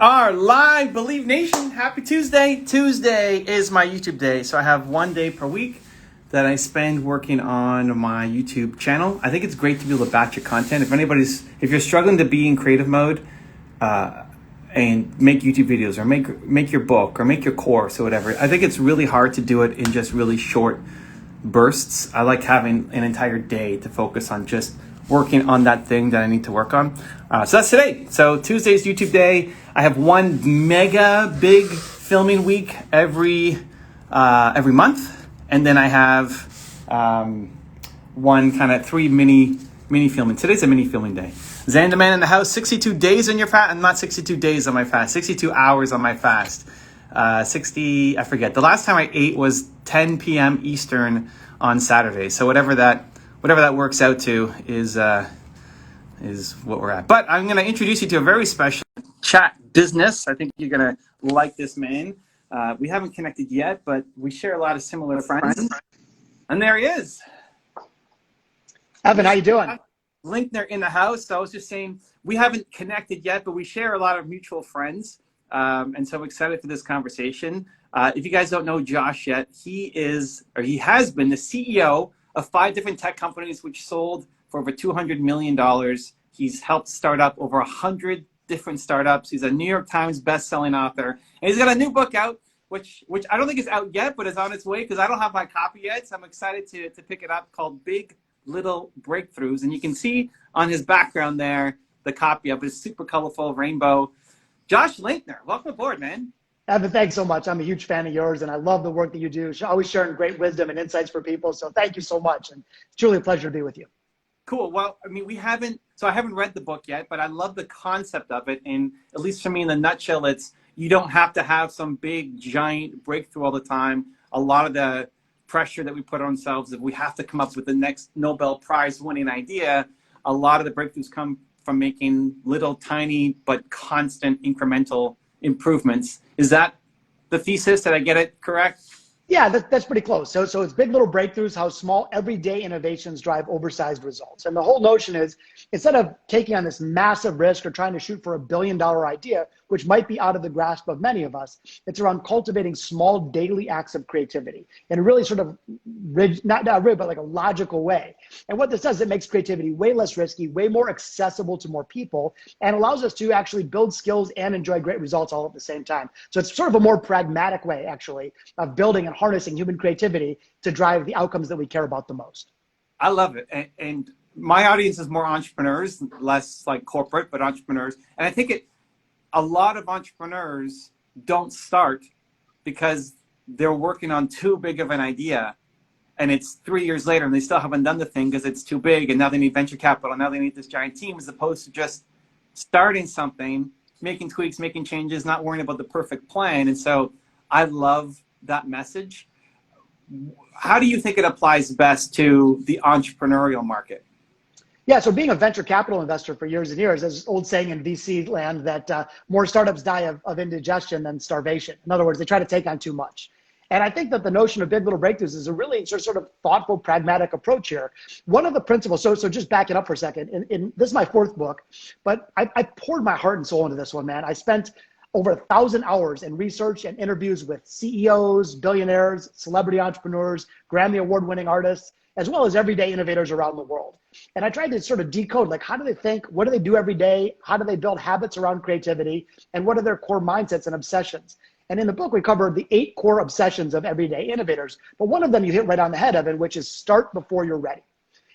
are live, Believe Nation. Happy Tuesday. Tuesday is my YouTube day. So I have one day per week that I spend working on my YouTube channel. I think it's great to be able to batch your content. If you're struggling to be in creative mode and make YouTube videos or make your book or make your course or whatever, I think it's really hard to do it in just really short bursts. I like having an entire day to focus on just working on that thing that I need to work on. So that's today. So Tuesday's YouTube day. I have one mega big filming week every month, and then I have one kind of three mini filming. Today's a mini filming day. Zanderman in the house. 62 days on your fast, and not 62 days on my fast. 62 hours on my fast. I forget. The last time I ate was 10 p.m. Eastern on Saturday. So whatever that works out to is what we're at. But I'm going to introduce you to a very special chat business. I think you're going to like this man. We haven't connected yet, but we share a lot of similar friends. And there he is. Evan, how you doing? Linkner in the house. So I was just saying, we haven't connected yet, but we share a lot of mutual friends. And so I'm excited for this conversation. If you guys don't know Josh yet, he has been the CEO of 5 different tech companies, which sold for over $200 million. He's helped start up over 100 different startups. He's a New York Times best-selling author. And he's got a new book out, which I don't think is out yet, but is on its way because I don't have my copy yet. So I'm excited to pick it up, called Big Little Breakthroughs. And you can see on his background there, the copy of it is super colorful, rainbow. Josh Linkner, welcome aboard, man. Evan, thanks so much. I'm a huge fan of yours, and I love the work that you do. Always sharing great wisdom and insights for people. So thank you so much, and it's truly a pleasure to be with you. Cool. Well, I mean, I haven't read the book yet, but I love the concept of it. And at least for me, in the nutshell, you don't have to have some big, giant breakthrough all the time. A lot of the pressure that we put on ourselves, if we have to come up with the next Nobel Prize winning idea, a lot of the breakthroughs come from making little, tiny, but constant incremental improvements. Is that the thesis? Did I get it correct? Yeah, that's pretty close. So it's big little breakthroughs, how small everyday innovations drive oversized results. And the whole notion is, instead of taking on this massive risk or trying to shoot for $1 billion idea, which might be out of the grasp of many of us, it's around cultivating small daily acts of creativity in a really sort of not but like a logical way. And what this does, it makes creativity way less risky, way more accessible to more people, and allows us to actually build skills and enjoy great results all at the same time. So it's sort of a more pragmatic way, actually, of building and harnessing human creativity to drive the outcomes that we care about the most. I love it. And my audience is more entrepreneurs, less like corporate, but entrepreneurs. And I think a lot of entrepreneurs don't start because they're working on too big of an idea, and it's 3 years later and they still haven't done the thing because it's too big, and now they need venture capital, and now they need this giant team, as opposed to just starting something, making tweaks, making changes, not worrying about the perfect plan. And so I love that message. How do you think it applies best to the entrepreneurial market? Yeah, so being a venture capital investor for years and years, there's this old saying in VC land that more startups die of indigestion than starvation. In other words, they try to take on too much. And I think that the notion of big little breakthroughs is a really sort of thoughtful, pragmatic approach here. One of the principles, so just back it up for a second, this is my 4th book, but I poured my heart and soul into this one, man. I spent over 1,000 hours in research and interviews with CEOs, billionaires, celebrity entrepreneurs, Grammy award-winning artists, as well as everyday innovators around the world. And I tried to sort of decode, like, how do they think? What do they do every day? How do they build habits around creativity? And what are their core mindsets and obsessions? And in the book, we covered the 8 core obsessions of everyday innovators. But one of them you hit right on the head of it, which is start before you're ready.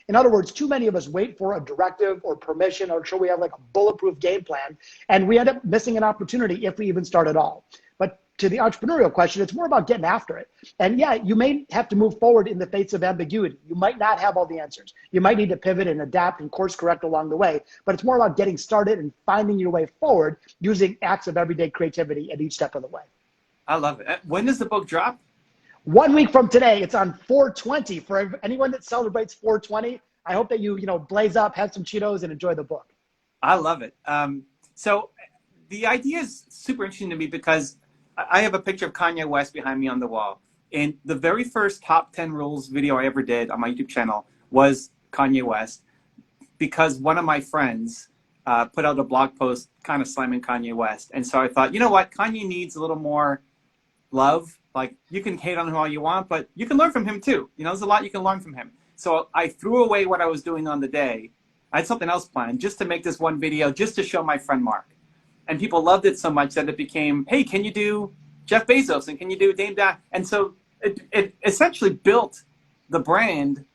In other words, too many of us wait for a directive or permission, or sure we have like a bulletproof game plan, and we end up missing an opportunity if we even start at all. But to the entrepreneurial question, it's more about getting after it. And yeah, you may have to move forward in the face of ambiguity. You might not have all the answers. You might need to pivot and adapt and course correct along the way, but it's more about getting started and finding your way forward using acts of everyday creativity at each step of the way. I love it. When does the book drop? 1 week from today. It's on 4/20. For anyone that celebrates 4/20, I hope that you blaze up, have some Cheetos, and enjoy the book. I love it. So the idea is super interesting to me because I have a picture of Kanye West behind me on the wall. And the very first top 10 rules video I ever did on my YouTube channel was Kanye West, because one of my friends put out a blog post kind of slamming Kanye West. And so I thought, you know what, Kanye needs a little more love. Like, you can hate on him all you want, but you can learn from him too. You know, there's a lot you can learn from him. So I threw away what I was doing on the day. I had something else planned just to make this one video, just to show my friend Mark. And people loved it so much that it became, hey, can you do Jeff Bezos and can you do Dame Dash? And so it essentially built the brand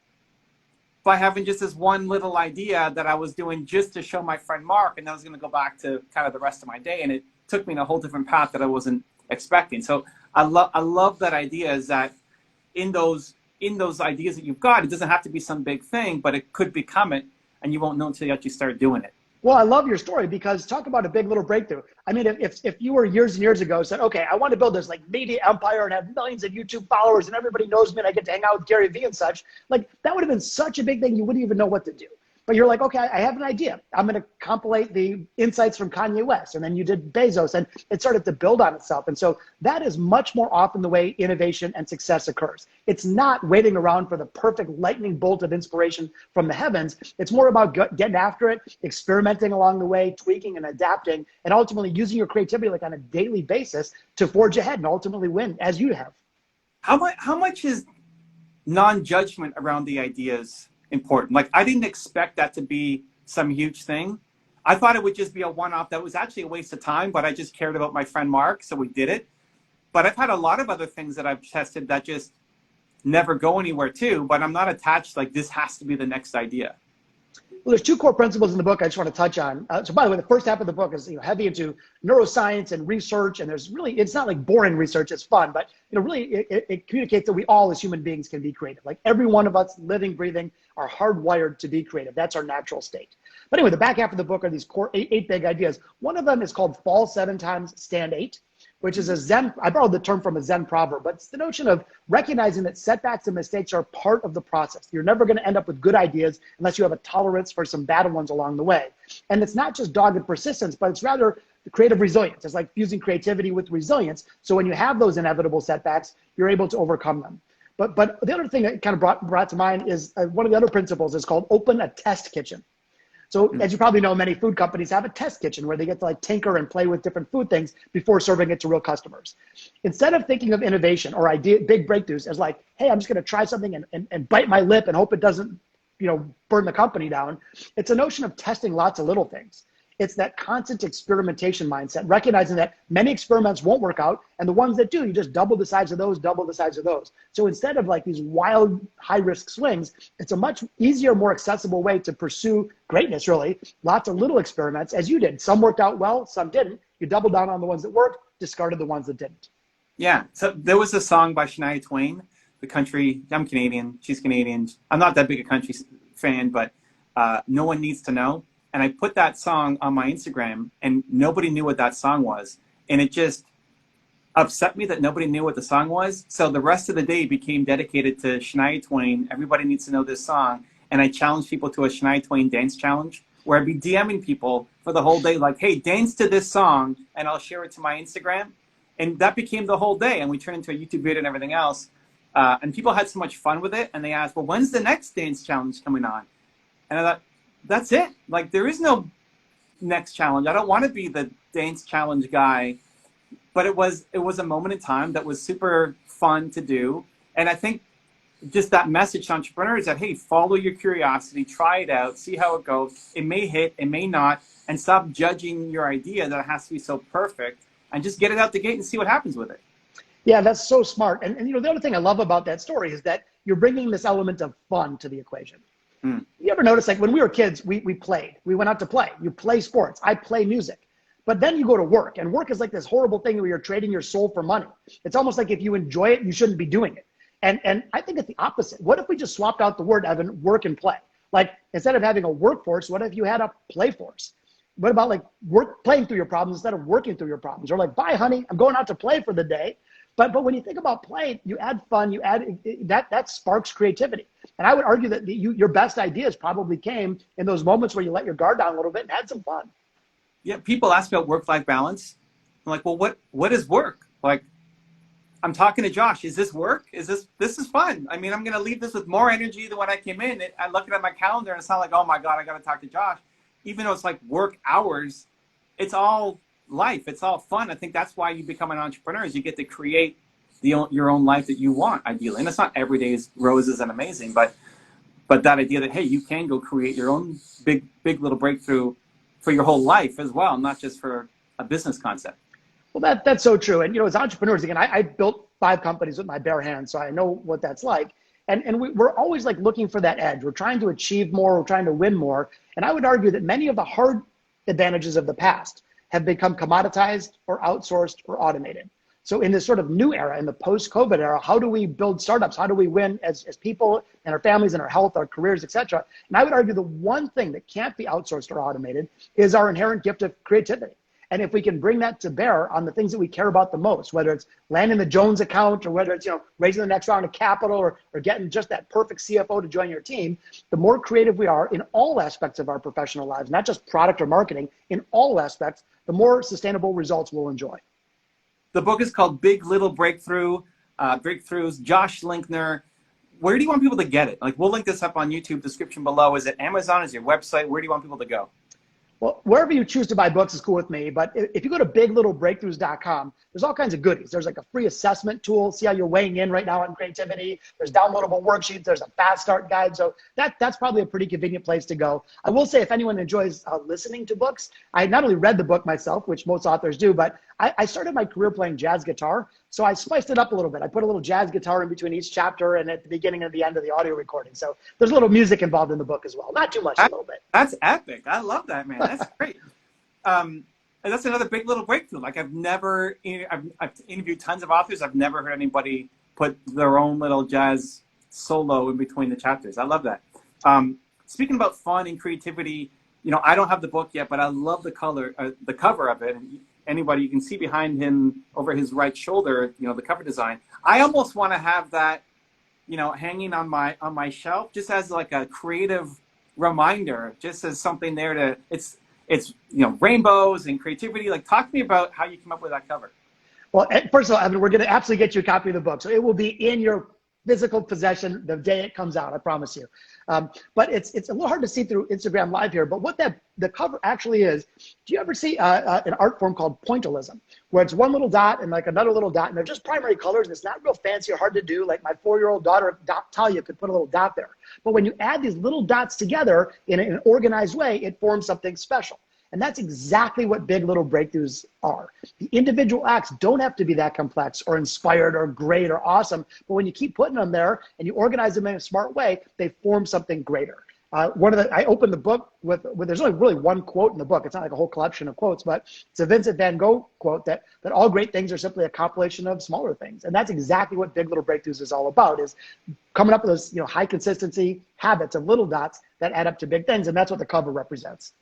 by having just this one little idea that I was doing just to show my friend Mark, and I was going to go back to kind of the rest of my day, and it took me in a whole different path that I wasn't expecting. So I love that idea, is that in those ideas that you've got, it doesn't have to be some big thing, but it could become it, and you won't know until you actually start doing it. Well, I love your story, because talk about a big little breakthrough. I mean, if you were years and years ago said, okay, I want to build this like media empire and have millions of YouTube followers and everybody knows me and I get to hang out with Gary Vee and such, like that would have been such a big thing. You wouldn't even know what to do. But you're like, okay, I have an idea. I'm going to compilate the insights from Kanye West. And then you did Bezos, and it started to build on itself. And so that is much more often the way innovation and success occurs. It's not waiting around for the perfect lightning bolt of inspiration from the heavens. It's more about getting after it, experimenting along the way, tweaking and adapting, and ultimately using your creativity like on a daily basis to forge ahead and ultimately win, as you have. How much is non-judgment around the ideas important? Like, I didn't expect that to be some huge thing. I thought it would just be a one-off that was actually a waste of time, but I just cared about my friend Mark, so we did it. But I've had a lot of other things that I've tested that just never go anywhere too, but I'm not attached like this has to be the next idea. Well, there's two core principles in the book I just want to touch on. So by the way, the first half of the book is heavy into neuroscience and research, and there's really, it's not like boring research, it's fun, but really it communicates that we all as human beings can be creative. Like every one of us living, breathing are hardwired to be creative. That's our natural state. But anyway, the back half of the book are these core eight big ideas. One of them is called fall 7 times, stand 8. Which is a Zen, I borrowed the term from a Zen proverb, but it's the notion of recognizing that setbacks and mistakes are part of the process. You're never going to end up with good ideas unless you have a tolerance for some bad ones along the way. And it's not just dogged persistence, but it's rather the creative resilience. It's like fusing creativity with resilience. So when you have those inevitable setbacks, you're able to overcome them. But the other thing that kind of brought to mind is one of the other principles is called open a test kitchen. So as you probably know, many food companies have a test kitchen where they get to like tinker and play with different food things before serving it to real customers. Instead of thinking of innovation or big breakthroughs as like, hey, I'm just going to try something and bite my lip and hope it doesn't, burn the company down. It's a notion of testing lots of little things. It's that constant experimentation mindset, recognizing that many experiments won't work out, and the ones that do, you just double the size of those, double the size of those. So instead of like these wild, high-risk swings, it's a much easier, more accessible way to pursue greatness, really. Lots of little experiments, as you did. Some worked out well, some didn't. You doubled down on the ones that worked, discarded the ones that didn't. Yeah, so there was a song by Shania Twain, the country, I'm Canadian, she's Canadian. I'm not that big a country fan, but No One Needs to Know. And I put that song on my Instagram, and nobody knew what that song was. And it just upset me that nobody knew what the song was. So the rest of the day became dedicated to Shania Twain. Everybody needs to know this song. And I challenged people to a Shania Twain dance challenge, where I'd be DMing people for the whole day, like, hey, dance to this song, and I'll share it to my Instagram. And that became the whole day. And we turned into a YouTube video and everything else. And people had so much fun with it. And they asked, well, when's the next dance challenge coming on? And I thought, that's it. Like, there is no next challenge. I don't want to be the dance challenge guy, but it was a moment in time that was super fun to do. And I think just that message to entrepreneurs that, hey, follow your curiosity, try it out, see how it goes. It may hit, it may not, and stop judging your idea that it has to be so perfect, and just get it out the gate and see what happens with it. Yeah, that's so smart. And the other thing I love about that story is that you're bringing this element of fun to the equation. You ever notice, like when we were kids, we played. We went out to play. You play sports. I play music. But then you go to work, and work is like this horrible thing where you're trading your soul for money. It's almost like if you enjoy it, you shouldn't be doing it. And I think it's the opposite. What if we just swapped out the word, Evan, work and play? Like, instead of having a workforce, what if you had a play force? What about like playing through your problems instead of working through your problems? Or like, bye, honey, I'm going out to play for the day. But when you think about play, you add fun, you add that sparks creativity. And I would argue that your best ideas probably came in those moments where you let your guard down a little bit and had some fun. Yeah, people ask about work-life balance. I'm like, well, what is work? Like, I'm talking to Josh. Is this work? This is fun. I mean, I'm going to leave this with more energy than when I came in. I'm looking at my calendar, and it's not like, oh my God, I got to talk to Josh. even though it's like work hours, it's all life. It's all fun. I think that's why you become an entrepreneur, is you get to create your own life that you want, ideally. And it's not every day is roses and amazing, but that idea that, hey, you can go create your own big little breakthrough for your whole life as well, not just for a business concept. Well, that's so true. And, as entrepreneurs, again, I built 5 companies with my bare hands, so I know what that's like. And we're always like looking for that edge. We're trying to achieve more. We're trying to win more. And I would argue that many of the hard advantages of the past have become commoditized or outsourced or automated. So in this sort of new era, in the post-COVID era, how do we build startups? How do we win as people and our families and our health, our careers, et cetera? And I would argue the one thing that can't be outsourced or automated is our inherent gift of creativity. And if we can bring that to bear on the things that we care about the most, whether it's landing the Jones account, or whether it's raising the next round of capital, or getting just that perfect CFO to join your team, the more creative we are in all aspects of our professional lives, not just product or marketing, in all aspects, the more sustainable results we'll enjoy. The book is called Big Little Breakthroughs. Josh Linkner. Where do you want people to get it? Like, we'll link this up on YouTube description below. Is it Amazon? Is it your website? Where do you want people to go? Well, wherever you choose to buy books is cool with me, but if you go to biglittlebreakthroughs.com, there's all kinds of goodies. There's like a free assessment tool, see how you're weighing in right now on creativity. There's downloadable worksheets. There's a fast start guide. So that's probably a pretty convenient place to go. I will say, if anyone enjoys listening to books, I not only read the book myself, which most authors do, but I started my career playing jazz guitar. So I spiced it up a little bit. I put a little jazz guitar in between each chapter and at the beginning and the end of the audio recording. So there's a little music involved in the book as well. Not too much, a little bit. That's epic. I love that, man. That's great. And that's another big little breakthrough. Like, I've interviewed tons of authors. I've never heard anybody put their own little jazz solo in between the chapters. I love that. Speaking about fun and creativity, I don't have the book yet, but I love the cover of it. And anybody, you can see behind him over his right shoulder, the cover design. I almost want to have that, hanging on my shelf, just as like a creative reminder, just as something there to, it's rainbows and creativity. Like, talk to me about how you came up with that cover. Well, first of all, Evan, we're going to absolutely get you a copy of the book. So it will be in your physical possession the day it comes out, I promise you. But it's a little hard to see through Instagram Live here, but what the cover actually is, do you ever see an art form called Pointillism, where it's one little dot and like another little dot, and they're just primary colors, and it's not real fancy or hard to do. Like, my 4-year-old daughter, Talia, could put a little dot there. But when you add these little dots together in an organized way, it forms something special. And that's exactly what big little breakthroughs are. The individual acts don't have to be that complex or inspired or great or awesome, but when you keep putting them there and you organize them in a smart way, they form something greater. I opened the book with there's only really one quote in the book. It's not like a whole collection of quotes, but it's a Vincent van Gogh quote that all great things are simply a compilation of smaller things. And that's exactly what Big Little Breakthroughs is all about, is coming up with those high consistency habits of little dots that add up to big things. And that's what the cover represents.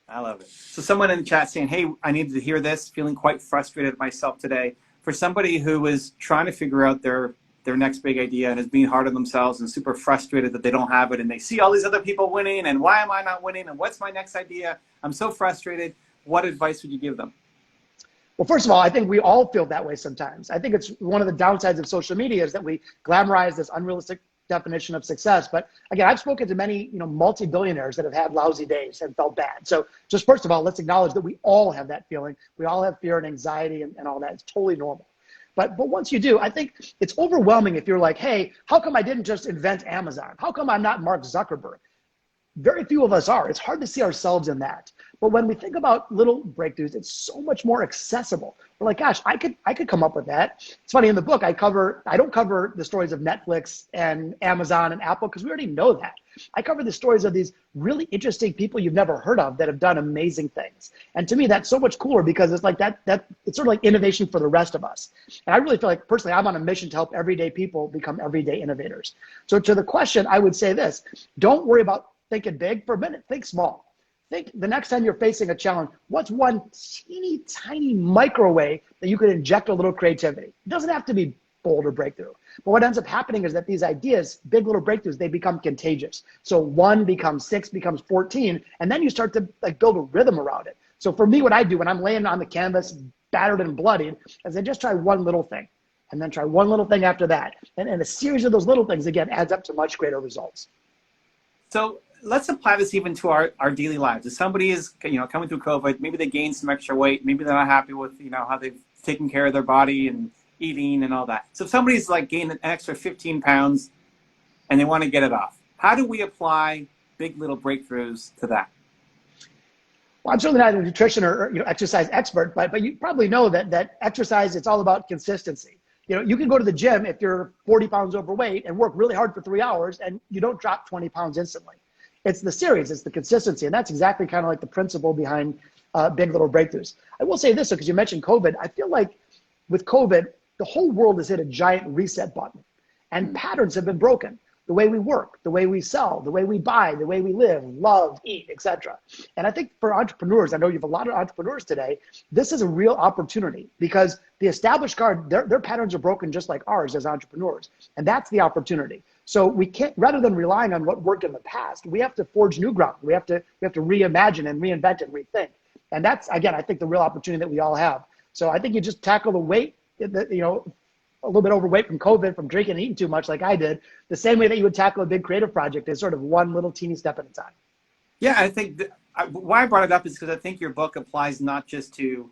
I love it. So someone in the chat saying, hey, I needed to hear this, feeling quite frustrated myself today. For somebody who is trying to figure out their next big idea and is being hard on themselves and super frustrated that they don't have it, and they see all these other people winning, and why am I not winning, and what's my next idea? I'm so frustrated. What advice would you give them? Well, first of all, I think we all feel that way sometimes. I think it's one of the downsides of social media is that we glamorize this unrealistic definition of success. But again, I've spoken to many, multi-billionaires that have had lousy days and felt bad. So just first of all, let's acknowledge that we all have that feeling. We all have fear and anxiety and all that. It's totally normal. But once you do, I think it's overwhelming if you're like, hey, how come I didn't just invent Amazon? How come I'm not Mark Zuckerberg? Very few of us are. It's hard to see ourselves in that. But when we think about little breakthroughs, it's so much more accessible. We're like, gosh, I could come up with that. It's funny, in the book, I don't cover the stories of Netflix and Amazon and Apple, because we already know that. I cover the stories of these really interesting people you've never heard of that have done amazing things. And to me, that's so much cooler, because it's like that it's sort of like innovation for the rest of us. And I really feel like, personally, I'm on a mission to help everyday people become everyday innovators. So to the question, I would say this: don't worry about thinking big. For a minute, think small. Think the next time you're facing a challenge, what's one teeny tiny micro way that you could inject a little creativity? It doesn't have to be bold or breakthrough. But what ends up happening is that these ideas, big little breakthroughs, they become contagious. So 1 becomes 6, becomes 14, and then you start to build a rhythm around it. So for me, what I do when I'm laying on the canvas, battered and bloodied, is I just try one little thing, and then try one little thing after that. And a series of those little things, again, adds up to much greater results. So let's apply this even to our daily lives. If somebody is, coming through COVID, maybe they gained some extra weight, maybe they're not happy with, how they've taken care of their body and eating and all that. So if somebody's like gained an extra 15 pounds and they want to get it off, how do we apply big little breakthroughs to that? Well, I'm certainly not a nutrition or exercise expert, but you probably know that exercise, it's all about consistency. You can go to the gym if you're 40 pounds overweight and work really hard for 3 hours and you don't drop 20 pounds instantly. It's the series, it's the consistency. And that's exactly kind of like the principle behind big little breakthroughs. I will say this, because you mentioned COVID. I feel like with COVID, the whole world has hit a giant reset button and patterns have been broken. The way we work, the way we sell, the way we buy, the way we live, love, eat, etc. And I think for entrepreneurs, I know you have a lot of entrepreneurs today, this is a real opportunity because the established guard, their patterns are broken just like ours as entrepreneurs. And that's the opportunity. So we can't, rather than relying on what worked in the past, we have to forge new ground. We have to reimagine and reinvent and rethink. And that's, again, I think the real opportunity that we all have. So I think you just tackle the weight, a little bit overweight from COVID, from drinking and eating too much like I did, the same way that you would tackle a big creative project is sort of one little teeny step at a time. Yeah, I think why I brought it up is because I think your book applies not just to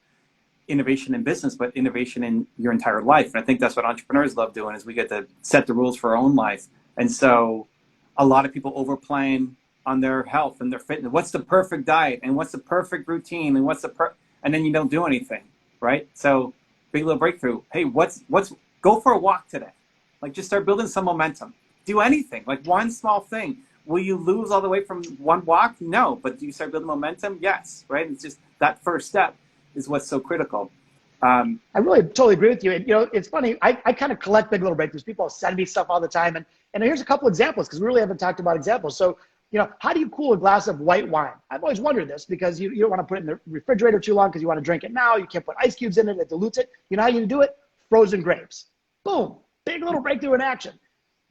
innovation in business, but innovation in your entire life. And I think that's what entrepreneurs love doing is we get to set the rules for our own life. And so a lot of people overplan on their health and their fitness. What's the perfect diet and what's the perfect routine and and then you don't do anything, right? So big little breakthrough. Hey, go for a walk today. Like just start building some momentum. Do anything, like one small thing. Will you lose all the way from one walk? No, but do you start building momentum? Yes, right? It's just that first step is what's so critical. I really totally agree with you. And, it's funny, I kind of collect big little breakthroughs. People send me stuff all the time. And here's a couple examples because we really haven't talked about examples. So, how do you cool a glass of white wine? I've always wondered this because you don't want to put it in the refrigerator too long because you want to drink it now. You can't put ice cubes in it. It dilutes it. You know how you do it? Frozen grapes. Boom. Big little breakthrough in action.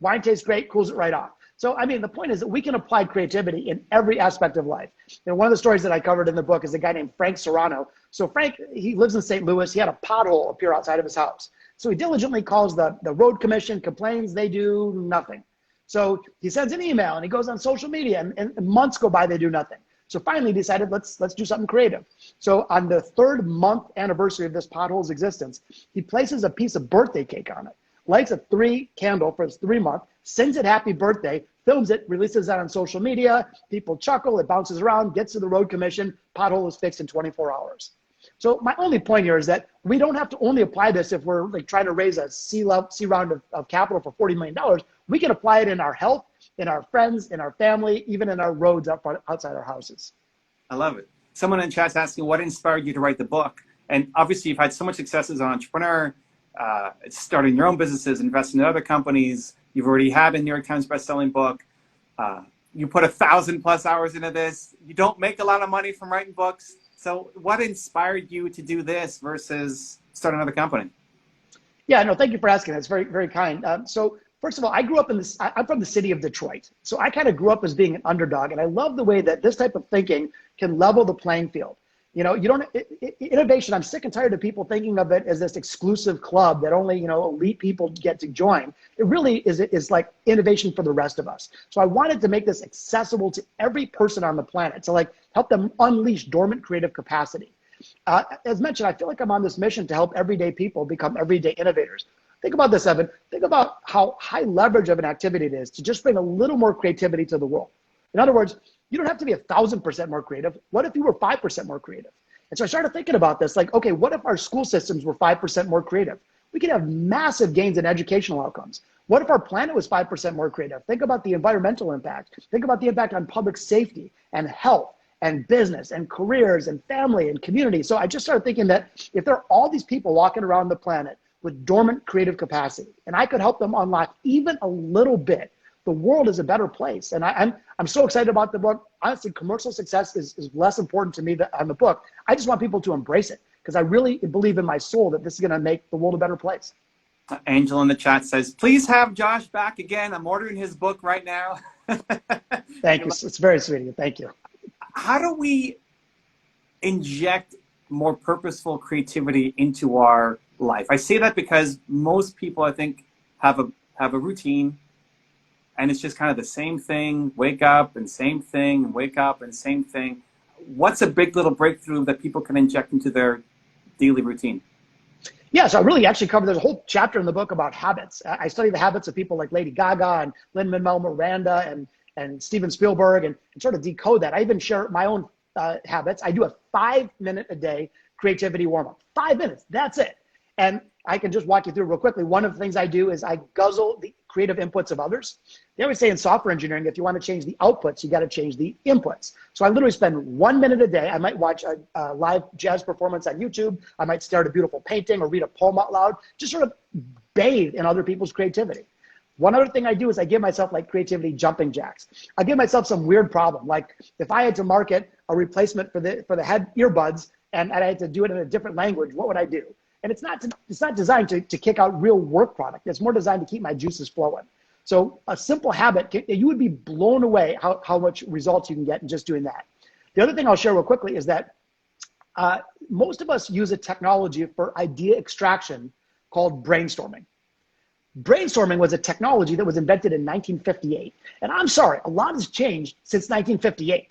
Wine tastes great, cools it right off. So, the point is that we can apply creativity in every aspect of life. One of the stories that I covered in the book is a guy named Frank Serrano. So Frank, he lives in St. Louis. He had a pothole appear outside of his house. So he diligently calls the road commission, complains, they do nothing. So he sends an email and he goes on social media and months go by, they do nothing. So finally he decided, let's do something creative. So on the 3rd month anniversary of this pothole's existence, he places a piece of birthday cake on it, lights a 3 candle for his 3 month, sings it happy birthday, films it, releases that on social media, people chuckle, it bounces around, gets to the road commission, pothole is fixed in 24 hours. So my only point here is that we don't have to only apply this if we're like trying to raise a C round of capital for $40 million. We can apply it in our health, in our friends, in our family, even in our roads outside our houses. I love it. Someone in chat's asking what inspired you to write the book. And obviously you've had so much success as an entrepreneur, starting your own businesses, investing in other companies. You've already had a New York Times bestselling book. You put 1,000+ hours into this. You don't make a lot of money from writing books. So what inspired you to do this versus start another company? Yeah, no, thank you for asking. That's very, very kind. So first of all, I grew up I'm from the city of Detroit. So I kind of grew up as being an underdog. And I love the way that this type of thinking can level the playing field. Innovation, I'm sick and tired of people thinking of it as this exclusive club that only, elite people get to join. It really is like innovation for the rest of us. So I wanted to make this accessible to every person on the planet to help them unleash dormant creative capacity. As mentioned, I feel like I'm on this mission to help everyday people become everyday innovators. Think about this, Evan. Think about how high leverage of an activity it is to just bring a little more creativity to the world. In other words, you don't have to be 1,000% more creative. What if you were 5% more creative? And so I started thinking about this, okay, what if our school systems were 5% more creative? We could have massive gains in educational outcomes. What if our planet was 5% more creative? Think about the environmental impact. Think about the impact on public safety and health and business and careers and family and community. So I just started thinking that if there are all these people walking around the planet with dormant creative capacity, and I could help them unlock even a little bit, the world is a better place. And I'm so excited about the book. Honestly, commercial success is less important to me on the book. I just want people to embrace it because I really believe in my soul that this is going to make the world a better place. Angel in the chat says, please have Josh back again. I'm ordering his book right now. Thank you. It's very sweet of you. Thank you. How do we inject more purposeful creativity into our life? I say that because most people, I think, have a routine, and it's just kind of the same thing, wake up and same thing, and wake up and same thing. What's a big little breakthrough that people can inject into their daily routine? Yeah, so I really actually covered, there's a whole chapter in the book about habits. I study the habits of people like Lady Gaga and Lin-Manuel Miranda and Steven Spielberg and sort of decode that. I even share my own habits. I do a 5-minute a day creativity warm-up. 5 minutes, that's it. And I can just walk you through real quickly. One of the things I do is I guzzle the creative inputs of others. They always say in software engineering, if you want to change the outputs, you got to change the inputs. So I literally spend 1 minute a day. I might watch a live jazz performance on YouTube. I might start a beautiful painting or read a poem out loud, just sort of bathe in other people's creativity. One other thing I do is I give myself like creativity jumping jacks. I give myself some weird problem. Like if I had to market a replacement for the head earbuds and I had to do it in a different language, what would I do? And it's not designed to kick out real work product. It's more designed to keep my juices flowing. So a simple habit, you would be blown away how much results you can get in just doing that. The other thing I'll share real quickly is that most of us use a technology for idea extraction called brainstorming. Brainstorming was a technology that was invented in 1958. And I'm sorry, a lot has changed since 1958.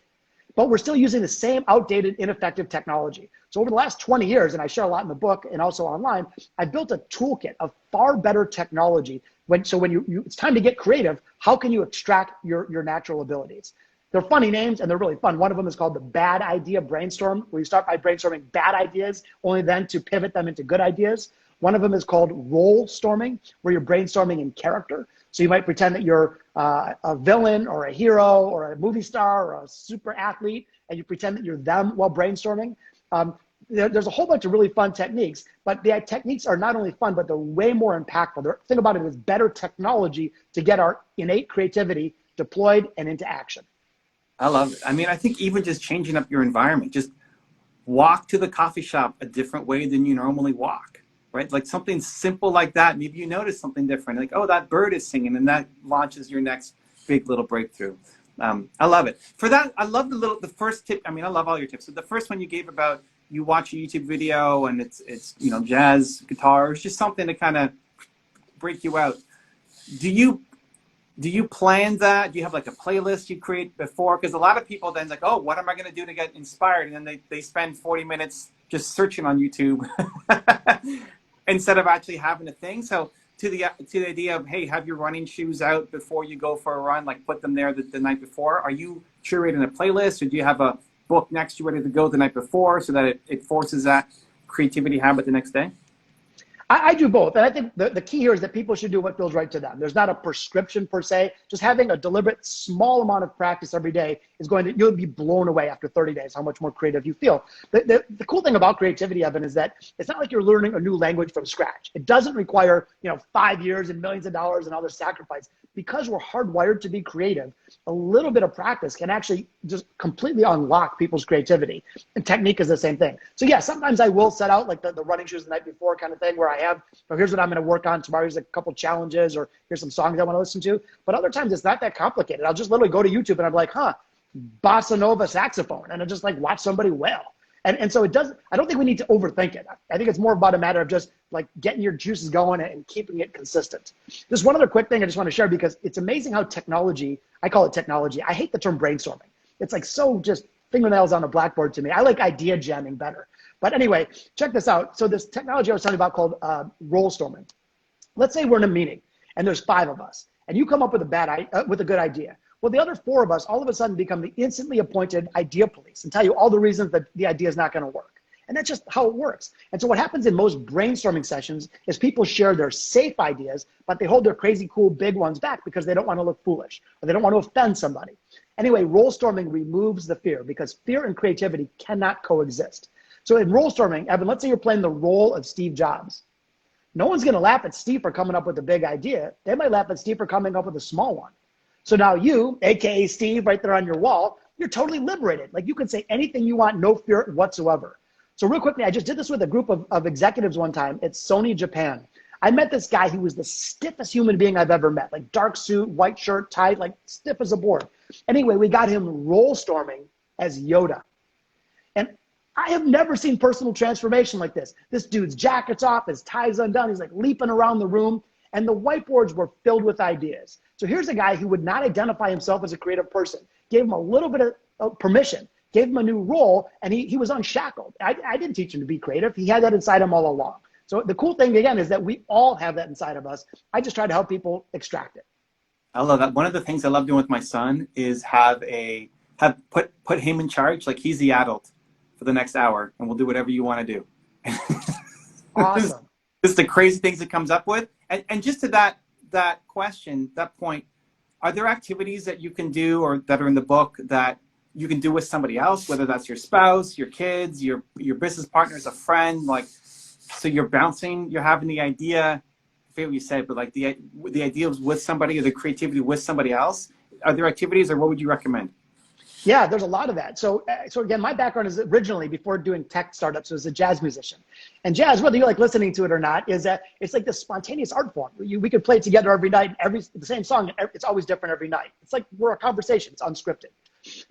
But we're still using the same outdated, ineffective technology. So over the last 20 years, and I share a lot in the book and also online, I built a toolkit of far better technology. When it's time to get creative, how can you extract your natural abilities? They're funny names and they're really fun. One of them is called the bad idea brainstorm, where you start by brainstorming bad ideas, only then to pivot them into good ideas. One of them is called role storming, where you're brainstorming in character. So you might pretend that you're a villain or a hero or a movie star or a super athlete, and you pretend that you're them while brainstorming. There's a whole bunch of really fun techniques, but the techniques are not only fun, but they're way more impactful. The thing about it is better technology to get our innate creativity deployed and into action. I love it. I mean, I think even just changing up your environment, just walk to the coffee shop a different way than you normally walk. Right? Like something simple like that. Maybe you notice something different. Like, oh, that bird is singing, and that launches your next big little breakthrough. I love it. For that, I love the first tip. I mean, I love all your tips. So the first one you gave about you watch a YouTube video and it's jazz guitar, it's just something to kind of break you out. Do you plan that? Do you have like a playlist you create before? Because a lot of people then like, oh, what am I going to do to get inspired? And then they spend 40 minutes just searching on YouTube instead of actually having a thing. So to the idea of, hey, have your running shoes out before you go for a run, like put them there the night before. Are you curating a playlist, or do you have a book next to you ready to go the night before so that it forces that creativity habit the next day? I do both. And I think the key here is that people should do what feels right to them. There's not a prescription per se. Just having a deliberate small amount of practice every day is you'll be blown away after 30 days how much more creative you feel. The cool thing about creativity, Evan, is that it's not like you're learning a new language from scratch. It doesn't require 5 years and millions of dollars and other sacrifice. Because we're hardwired to be creative, a little bit of practice can actually just completely unlock people's creativity. And technique is the same thing. So yeah, sometimes I will set out like the running shoes the night before kind of thing, where I have, here's what I'm going to work on tomorrow. Here's a couple challenges, or here's some songs I want to listen to. But other times it's not that complicated. I'll just literally go to YouTube and I'm like, bossa nova saxophone, and I just like watch somebody wail. And so I don't think we need to overthink it. I think it's more about a matter of just like getting your juices going and keeping it consistent. Just one other quick thing I just want to share, because it's amazing how technology, I call it technology. I hate the term brainstorming. It's like so just fingernails on a blackboard to me. I like idea jamming better. But anyway, check this out. So this technology I was talking about called role storming. Let's say we're in a meeting and there's 5 of us, and you come up with a good idea. Well, the other 4 of us all of a sudden become the instantly appointed idea police and tell you all the reasons that the idea is not going to work. And that's just how it works. And so what happens in most brainstorming sessions is people share their safe ideas, but they hold their crazy, cool, big ones back because they don't want to look foolish or they don't want to offend somebody. Anyway, role storming removes the fear, because fear and creativity cannot coexist. So in role storming, Evan, let's say you're playing the role of Steve Jobs. No one's going to laugh at Steve for coming up with a big idea. They might laugh at Steve for coming up with a small one. So now you, AKA Steve, right there on your wall, you're totally liberated. Like you can say anything you want, no fear whatsoever. So real quickly, I just did this with a group of executives one time at Sony Japan. I met this guy. He was the stiffest human being I've ever met, like dark suit, white shirt, tie, like stiff as a board. Anyway, we got him role storming as Yoda. And I have never seen personal transformation like this. This dude's jacket's off, his tie's undone. He's like leaping around the room. And the whiteboards were filled with ideas. So here's a guy who would not identify himself as a creative person, gave him a little bit of permission, gave him a new role, and he was unshackled. I didn't teach him to be creative. He had that inside him all along. So the cool thing, again, is that we all have that inside of us. I just try to help people extract it. I love that. One of the things I love doing with my son is put him in charge. Like, he's the adult for the next hour, and we'll do whatever you want to do. Awesome. This is the crazy things it comes up with. And just to that question, that point, are there activities that you can do or that are in the book that you can do with somebody else, whether that's your spouse, your kids, your business partners, a friend, like, so you're having the idea, I forget what you said, but like the idea with somebody or the creativity with somebody else. Are there activities, or what would you recommend? Yeah, there's a lot of that. So again, my background is originally, before doing tech startups, was a jazz musician. And jazz, whether you like listening to it or not, is that it's like this spontaneous art form. We could play it together every night, the same song. It's always different every night. It's like we're a conversation. It's unscripted.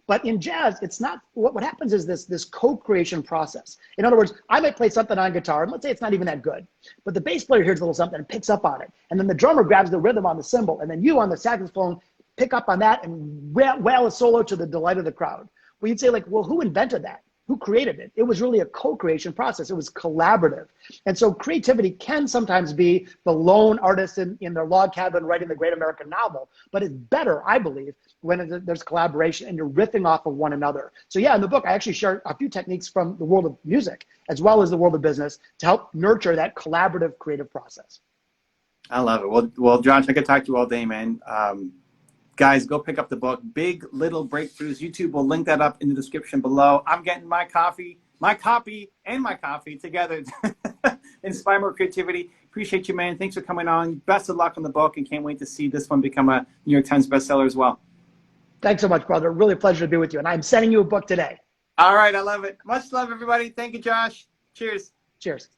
But in jazz, it's not. What happens is this co-creation process. In other words, I might play something on guitar, and let's say it's not even that good, but the bass player hears a little something and picks up on it, and then the drummer grabs the rhythm on the cymbal, and then you on the saxophone pick up on that and wail a solo to the delight of the crowd. Well, you'd say, like, well, who invented that? Who created it? It was really a co-creation process. It was collaborative. And so creativity can sometimes be the lone artist in their log cabin writing the great American novel, but it's better, I believe, when there's collaboration and you're riffing off of one another. So yeah, in the book, I actually share a few techniques from the world of music as well as the world of business to help nurture that collaborative creative process. I love it. Well, Josh, I could talk to you all day, man. Guys, go pick up the book, Big Little Breakthroughs. YouTube will link that up in the description below. I'm getting my copy together to inspire more creativity. Appreciate you, man. Thanks for coming on. Best of luck on the book, and can't wait to see this one become a New York Times bestseller as well. Thanks so much, brother. Really a pleasure to be with you. And I'm sending you a book today. All right. I love it. Much love, everybody. Thank you, Josh. Cheers. Cheers.